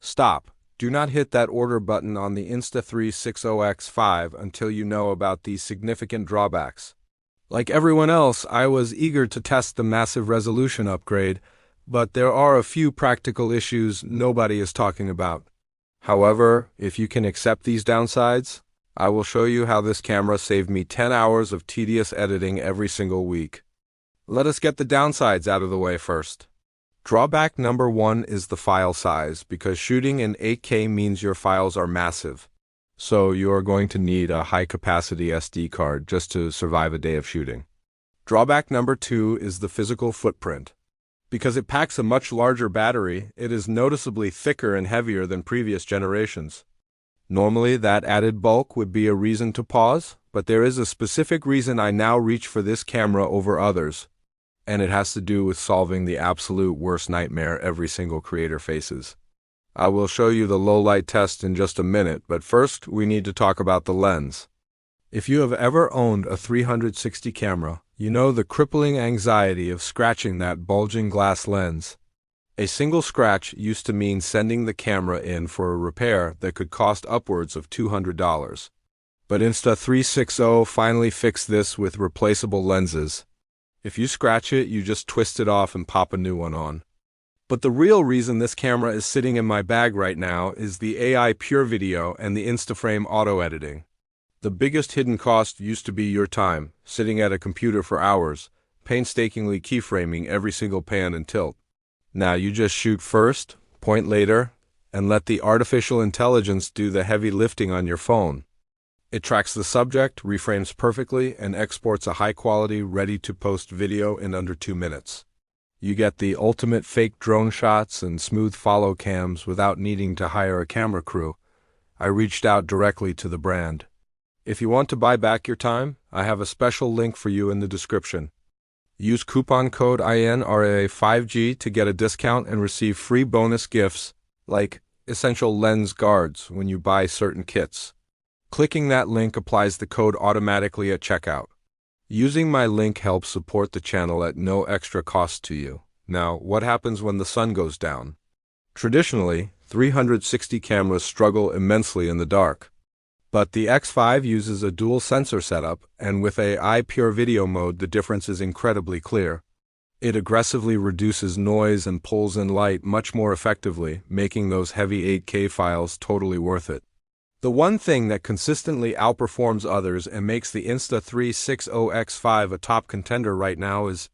Stop. Do not hit that order button on the Insta360 X5 until you know about these significant drawbacks. Like everyone else, I was eager to test the massive resolution upgrade, but there are a few practical issues nobody is talking about. However, if you can accept these downsides, I will show you how this camera saved me 10 hours of tedious editing every single week. Let us get the downsides out of the way first. Drawback number 1 is the file size, because shooting in 8K means your files are massive. So you are going to need a high-capacity SD card just to survive a day of shooting. Drawback number 2 is the physical footprint. Because it packs a much larger battery, it is noticeably thicker and heavier than previous generations. Normally, that added bulk would be a reason to pause, but there is a specific reason I now reach for this camera over others, and it has to do with solving the absolute worst nightmare every single creator faces. I will show you the low-light test in just a minute, but first we need to talk about the lens. If you have ever owned a 360 camera, you know the crippling anxiety of scratching that bulging glass lens. A single scratch used to mean sending the camera in for a repair that could cost upwards of $200. But Insta360 finally fixed this with replaceable lenses. If you scratch it, you just twist it off and pop a new one on. But the real reason this camera is sitting in my bag right now is the AI PureVideo and the Instaframe auto editing. The biggest hidden cost used to be your time, sitting at a computer for hours, painstakingly keyframing every single pan and tilt. Now you just shoot first, point later, and let the artificial intelligence do the heavy lifting on your phone. It tracks the subject, reframes perfectly, and exports a high-quality, ready-to-post video in under 2 minutes. You get the ultimate fake drone shots and smooth follow cams without needing to hire a camera crew. I reached out directly to the brand. If you want to buy back your time, I have a special link for you in the description. Use coupon code INRA5G to get a discount and receive free bonus gifts like essential lens guards when you buy certain kits. Clicking that link applies the code automatically at checkout. Using my link helps support the channel at no extra cost to you. Now, what happens when the sun goes down? Traditionally, 360 cameras struggle immensely in the dark. But the X5 uses a dual sensor setup, and with AI PureVideo mode, the difference is incredibly clear. It aggressively reduces noise and pulls in light much more effectively, making those heavy 8K files totally worth it. The one thing that consistently outperforms others and makes the Insta360 X5 a top contender right now is